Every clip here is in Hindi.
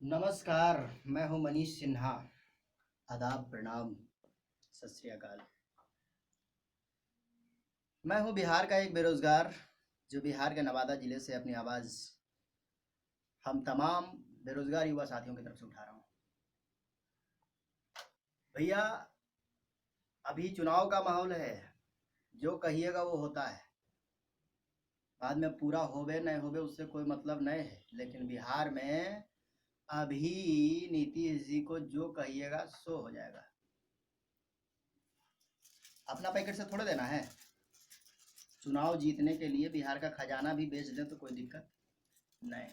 नमस्कार। मैं हूं मनीष सिन्हा। आदाब, प्रणाम, सत श्री अकाल। मैं हूं बिहार का एक बेरोजगार जो बिहार के नवादा जिले से अपनी आवाज़ हम तमाम बेरोजगार युवा साथियों की तरफ से उठा रहा हूं। भैया, अभी चुनाव का माहौल है। जो कहिएगा वो होता है। बाद में पूरा होवे नहीं होवे उससे कोई मतलब नहीं है, लेकिन बिहार में अभी नीतीश जी को जो कहिएगा सो हो जाएगा। अपना पैकेट से थोड़े देना है। चुनाव जीतने के लिए बिहार का खजाना भी बेच दें तो कोई दिक्कत नहीं।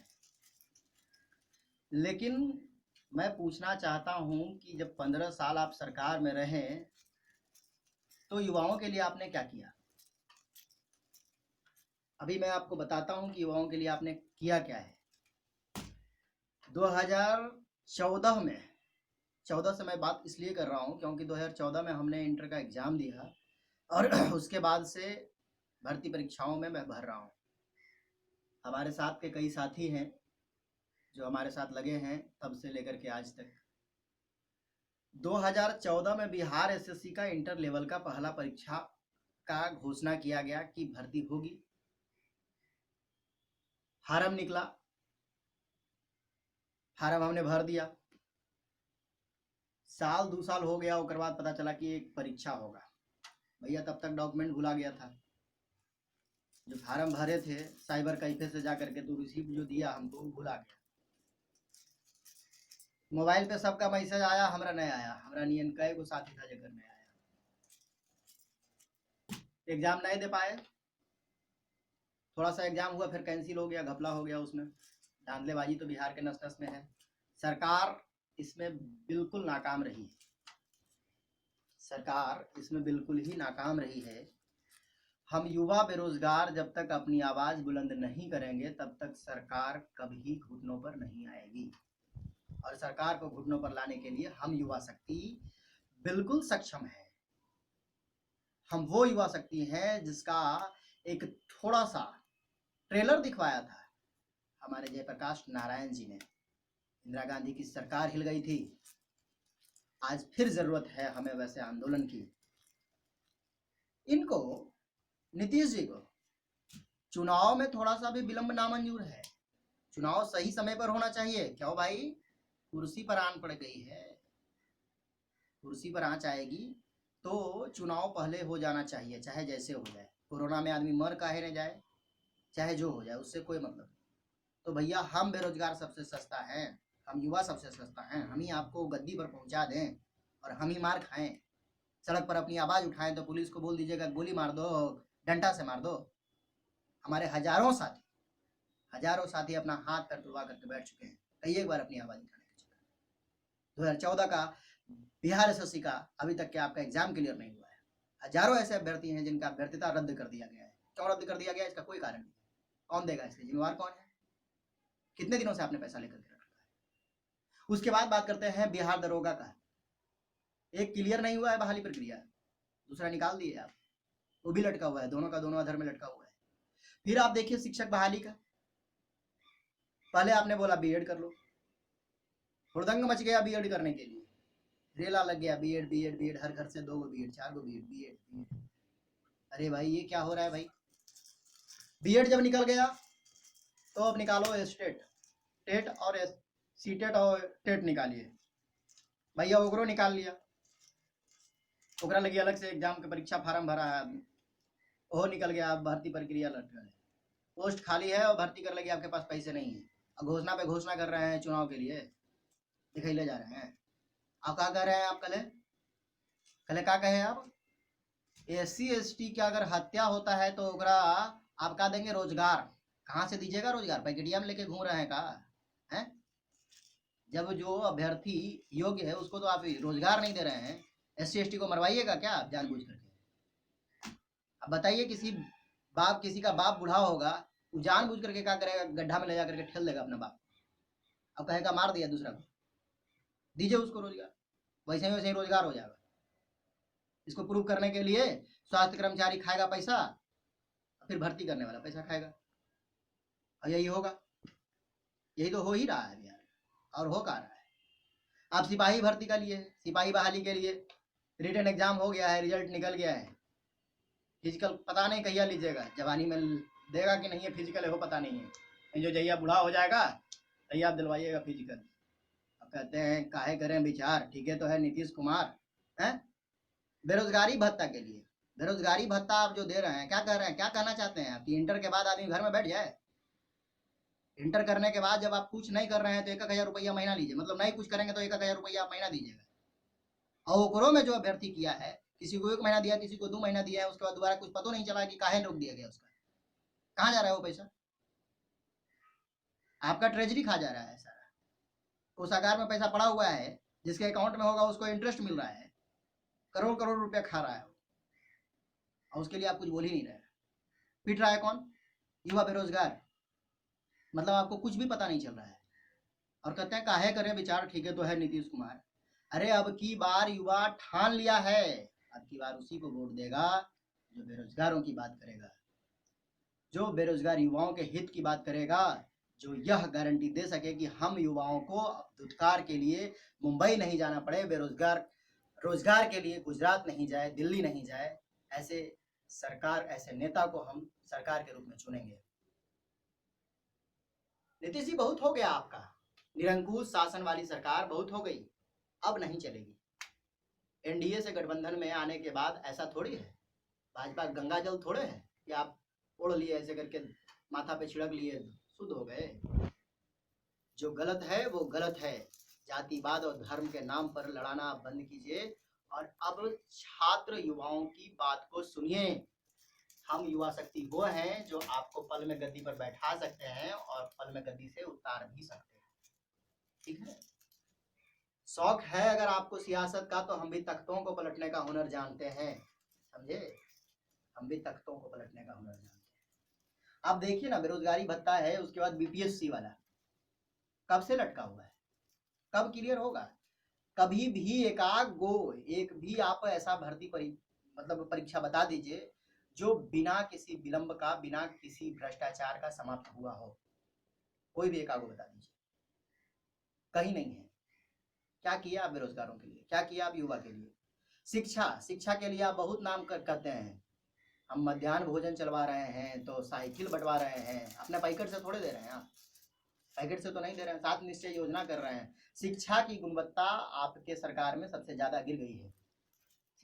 लेकिन मैं पूछना चाहता हूं कि जब 15 साल आप सरकार में रहे तो युवाओं के लिए आपने क्या किया। अभी मैं आपको बताता हूं कि युवाओं के लिए आपने किया क्या है। 2014 में, 14 से मैं बात इसलिए कर रहा हूं क्योंकि 2014 में हमने इंटर का एग्ज़ाम दिया और उसके बाद से भर्ती परीक्षाओं में मैं भर रहा हूं। हमारे साथ के कई साथी हैं जो हमारे साथ लगे हैं तब से लेकर के आज तक। 2014 में बिहार एसएससी का इंटर लेवल का पहला परीक्षा का घोषणा किया गया कि भर्ती होगी। फार्म निकला, फार्म हमने भर दिया। साल 2 साल हो गया, उसके बाद पता चला कि एक परीक्षा होगा। भैया तब तक डॉक्यूमेंट भुला गया था। जो फार्म भरे थे साइबर कैफे से जा करके तो रिसीप्ट जो दिया हमको भुला गया। मोबाइल पे सबका मैसेज आया, हमरा नहीं आया। हमरा नियन कई को साथी था जगह नहीं आया। एग्जाम नहीं दे पाए। थोड़ा सा एग्जाम हुआ फिर कैंसिल हो गया, घपला हो गया उसमें। धांधलेबाजी तो बिहार के नस नस में है। सरकार इसमें बिल्कुल नाकाम रही है। सरकार इसमें बिल्कुल ही नाकाम रही है। हम युवा बेरोजगार जब तक अपनी आवाज बुलंद नहीं करेंगे तब तक सरकार कभी घुटनों पर नहीं आएगी। और सरकार को घुटनों पर लाने के लिए हम युवा शक्ति बिल्कुल सक्षम है। हम वो युवा शक्ति हैं जिसका एक थोड़ा सा ट्रेलर दिखवाया था हमारे जयप्रकाश नारायण जी ने। इंदिरा गांधी की सरकार हिल गई थी। आज फिर जरूरत है हमें वैसे आंदोलन की। इनको, नीतीश जी को, चुनाव में थोड़ा सा भी विलंब नामंजूर है। चुनाव सही समय पर होना चाहिए। क्यों भाई, कुर्सी पर आन पड़ गई है। कुर्सी पर आंच आएगी तो चुनाव पहले हो जाना चाहिए, चाहे जैसे हो जाए। कोरोना में आदमी मर काहे न जाए, चाहे जो हो जाए, उससे कोई मतलब। तो भैया हम बेरोजगार सबसे सस्ता हैं, हम युवा सबसे सस्ता हैं। हम ही आपको गद्दी पर पहुंचा दें और हम ही मार खाएं। सड़क पर अपनी आवाज उठाएं तो पुलिस को बोल दीजिएगा गोली मार दो, डंडा से मार दो। हमारे हजारों साथी अपना हाथ पैर तुड़वा करके बैठ चुके हैं कई एक बार अपनी आवाज उठाने के चक्कर। 2014 का बिहार एसएससी का अभी तक के आपका एग्जाम क्लियर नहीं हुआ है। हजारों ऐसे अभ्यर्थी हैं जिनका अभ्यर्थता रद्द कर दिया गया है। क्यों रद्द कर दिया गया, इसका कोई कारण नहीं। कौन देगा, इसके जिम्मेवार कौन है? कितने दिनों से आपने पैसा लेकर के रखा है? उसके बाद बात करते हैं बिहार दरोगा का। एक क्लियर नहीं हुआ है बहाली प्रक्रिया, दूसरा निकाल दिए आप, वो भी लटका हुआ है, दोनों का दोनों अधर में लटका हुआ है। फिर आप देखिए शिक्षक बहाली का। पहले आपने बोला बीएड कर लो, हुड़दंग मच गया बीएड करने के लिए। रेला लग गया बीएड बीएड बीएड, हर घर से 2 गो बीएड, 4 गो बीएड बीएड बीएड। अरे भाई ये क्या हो रहा है भाई। बीएड जब निकल गया तो अब निकालो स्टेट, टेट और सीटेट और टेट निकालिए। भैया ओकरो निकाल लिया, ओकरा लगी अलग से एग्जाम के परीक्षा फार्म भरा है आदमी, वो निकल गया। भर्ती प्रक्रिया लटका है, पोस्ट खाली है और भर्ती कर लगी आपके पास पैसे नहीं है। अब घोषणा पे घोषणा कर रहे हैं चुनाव के लिए, दिखाई ले जा रहे हैं। आप क्या कह रहे हैं? आप कल क्या कहे आप? एससी एसटी की अगर हत्या होता है तो ओकरा आप क्या देंगे? रोजगार। कहाँ से दीजिएगा रोजगार? पैकेटिया में लेके घूम रहे हैं का हैं? जब जो अभ्यर्थी योग्य है उसको तो आप रोजगार नहीं दे रहे हैं, एससी एसटी को मरवाइएगा क्या आप जानबूझ करके? अब बताइए, किसी का बाप बूढ़ा होगा, वो जानबूझ करके क्या करेगा? गड्ढा में ले जा करके ठेल देगा अपना बाप। अब कहेगा मार दिया दूसरा को, दीजिए उसको रोजगार, वैसे ही रोजगार हो जाएगा। इसको प्रूव करने के लिए स्वास्थ्य कर्मचारी खाएगा पैसा, फिर भर्ती करने वाला पैसा खाएगा, और यही होगा। यही तो हो ही रहा है यार। और हो क्या रहा है? आप सिपाही भर्ती का लिए, सिपाही बहाली के लिए रिटन एग्जाम हो गया है, रिजल्ट निकल गया है, फिजिकल पता नहीं कहिया लीजिएगा, जवानी में देगा कि नहीं है फिजिकल है वो पता नहीं है, जो जहिया बूढ़ा हो जाएगा तहिया आप दिलवाइएगा फिजिकल। अब कहते हैं काहे करें विचार, ठीक है तो है नीतीश कुमार है। बेरोजगारी भत्ता के लिए, बेरोजगारी भत्ता आप जो दे रहे हैं, क्या कर रहे हैं, क्या कहना चाहते हैं आप कि इंटर के बाद आदमी घर में बैठ जाए? इंटर करने के बाद जब आप कुछ नहीं कर रहे हैं तो 1,000 रुपया महीना लीजिए, मतलब नहीं कुछ करेंगे तो 1,000 रुपया आप महीना दीजिएगा। और ओकरो में जो अभ्यर्थी किया है, किसी को 1 महीना दिया, किसी को 2 महीना दिया है, उसके बाद दोबारा कुछ पता नहीं चला कि काहे रोक दिया गया उसका, कहाँ जा रहा है वो पैसा? आपका ट्रेजरी खा जा रहा है सारा, कोषागार में पैसा पड़ा हुआ है, जिसके अकाउंट में होगा उसको इंटरेस्ट मिल रहा है, करोड़ करोड़ रुपया खा रहा है, और उसके लिए आप कुछ बोल ही नहीं रहे। पिट रहा है कौन? युवा बेरोजगार। मतलब आपको कुछ भी पता नहीं चल रहा है, और कहते हैं काहे करें विचार, ठीक है तो है नीतीश कुमार। अरे अब की बार युवा ठान लिया है, अब की बार उसी को वोट देगा जो बेरोजगारों की बात करेगा, जो बेरोजगार युवाओं के हित की बात करेगा, जो यह गारंटी दे सके कि हम युवाओं को दुत्कार के लिए मुंबई नहीं जाना पड़े, बेरोजगार रोजगार के लिए गुजरात नहीं जाए, दिल्ली नहीं जाए। ऐसे सरकार, ऐसे नेता को हम सरकार के रूप में चुनेंगे। नीतीश जी बहुत हो गया आपका, निरंकुश शासन वाली सरकार बहुत हो गई, अब नहीं चलेगी। एनडीए से गठबंधन में आने के बाद ऐसा थोड़ी है, भाजपा गंगा जल थोड़े है कि आप ओढ़ लिए ऐसे करके माथा पे छिड़क लिए शुद्ध हो गए। जो गलत है वो गलत है, जातिवाद और धर्म के नाम पर लड़ाना आप बंद कीजिए, और अब छात्र युवाओं की बात को सुनिए। हम युवा शक्ति वो हैं जो आपको पल में गद्दी पर बैठा सकते हैं और पल में गद्दी से उतार भी सकते हैं, ठीक है? शौक है अगर आपको सियासत का, तो हम भी तख्तों को पलटने का हुनर जानते हैं, समझे? हम भी तख्तों को पलटने का हुनर जानते हैं। आप देखिए ना, बेरोजगारी भत्ता है, उसके बाद बीपीएससी वाला कब से लटका हुआ है, कब क्लियर होगा? कभी भी एक भी आप ऐसा भर्ती मतलब परीक्षा बता दीजिए जो बिना किसी विलंब का, बिना किसी भ्रष्टाचार का समाप्त हुआ हो, कोई भी एकागो बता दीजिए, कहीं नहीं है। क्या किया आप बेरोजगारों के लिए, क्या किया आप युवा के लिए? शिक्षा के लिए आप बहुत नाम करते हैं, हम मध्याह्न भोजन चलवा रहे हैं, तो साइकिल बंटवा रहे हैं, अपने पैकेट से थोड़े दे रहे हैं, आप पैकेट से तो नहीं दे रहे हैं, 7 निश्चय योजना कर रहे हैं। शिक्षा की गुणवत्ता आपके सरकार में सबसे ज्यादा गिर गई है,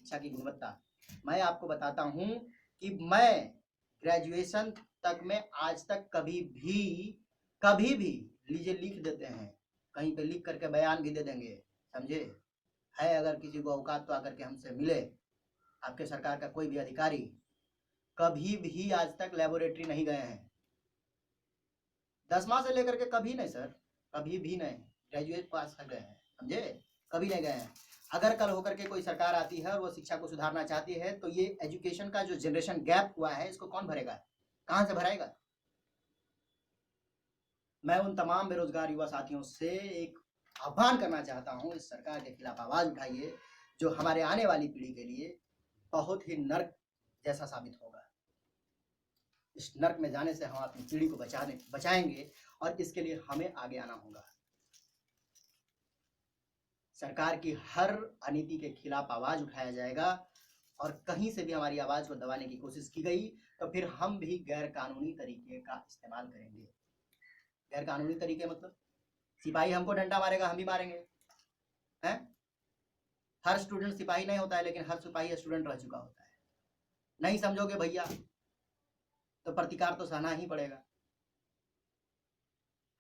शिक्षा की गुणवत्ता। मैं आपको बताता हूं कि मैं ग्रेजुएशन तक में आज तक कभी भी लीजिए लिख देते हैं, कहीं पे लिख करके बयान भी दे देंगे, समझे? है अगर किसी को औकात तो आकर के हमसे मिले, आपके सरकार का कोई भी अधिकारी। कभी भी आज तक लेबोरेटरी नहीं गए हैं, 10वां से लेकर के कभी नहीं सर, कभी भी नहीं, ग्रेजुएट पास कर गए हैं, समझे? कभी नहीं गए हैं। अगर कल होकर के कोई सरकार आती है और वो शिक्षा को सुधारना चाहती है, तो ये एजुकेशन का जो जनरेशन गैप हुआ है, इसको कौन भरेगा, कहां से भराएगा? मैं उन तमाम बेरोजगार युवा साथियों से एक आह्वान करना चाहता हूं, इस सरकार के खिलाफ आवाज उठाइए, जो हमारे आने वाली पीढ़ी के लिए बहुत ही नर्क जैसा साबित होगा। इस नर्क में जाने से हम अपनी पीढ़ी को बचाएंगे, और इसके लिए हमें आगे आना होगा। सरकार की हर अनीति के खिलाफ आवाज उठाया जाएगा, और कहीं से भी हमारी आवाज को दबाने की कोशिश की गई तो फिर हम भी गैर कानूनी तरीके का इस्तेमाल करेंगे। गैर कानूनी तरीके मतलब सिपाही हमको डंडा मारेगा, हम भी मारेंगे, हैं? हर स्टूडेंट सिपाही नहीं होता है, लेकिन हर सिपाही स्टूडेंट रह चुका होता है। नहीं समझोगे भैया तो प्रतिकार तो सहना ही पड़ेगा।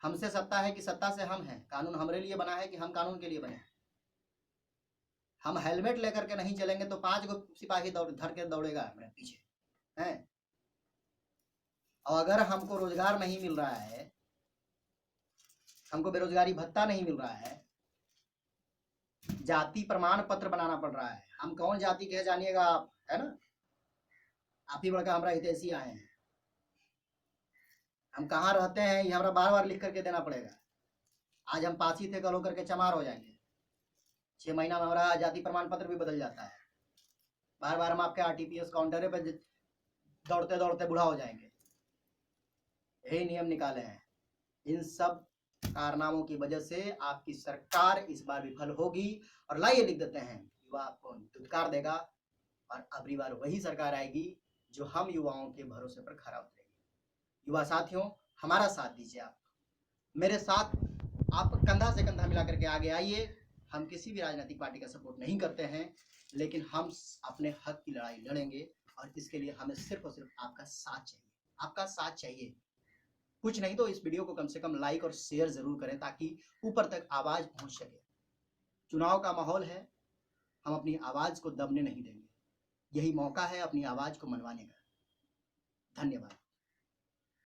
हमसे सत्ता है कि सत्ता से हम हैं, कानून हमारे लिए बना है कि हम कानून के लिए बने। हम हेलमेट लेकर के नहीं चलेंगे तो 5 गो सिपाही धर के दौड़ेगा अपने पीछे, हैं? और अगर हमको रोजगार नहीं मिल रहा है, हमको बेरोजगारी भत्ता नहीं मिल रहा है, जाति प्रमाण पत्र बनाना पड़ रहा है, हम कौन जाति के जानिएगा आप, है ना? आप ही बड़का हमारा हितैषी आए हैं, हम कहाँ रहते हैं ये हमारा बार बार लिख करके देना पड़ेगा। आज हम पासी थे, कल होकर के चमार हो जाएंगे, 6 महीना में हमारा जाति प्रमाण पत्र भी बदल जाता है, बार बार हम आपके आरटीपीएस काउंटर पे दौड़ते दौड़ते बूढ़ा हो जाएंगे। यही नियम निकाले हैं, इन सब कारनामों की वजह से आपकी सरकार इस बार विफल होगी। और लाइए लिख देते हैं, युवा आपको धुतकार देगा और अगली बार वही सरकार आएगी जो हम युवाओं के भरोसे पर खरा उतरेगी। युवा साथियों, हमारा साथ दीजिए, आप मेरे साथ, आप कंधा से कंधा मिलाकर के आगे आइए। हम किसी भी राजनीतिक पार्टी का सपोर्ट नहीं करते हैं, लेकिन हम अपने हक की लड़ाई लड़ेंगे और इसके लिए हमें सिर्फ और सिर्फ आपका साथ चाहिए। आपका साथ चाहिए, कुछ नहीं तो इस वीडियो को कम से कम लाइक और शेयर जरूर करें ताकि ऊपर तक आवाज पहुंच सके। चुनाव का माहौल है, हम अपनी आवाज को दबने नहीं देंगे। यही मौका है अपनी आवाज को मनवाने का। धन्यवाद।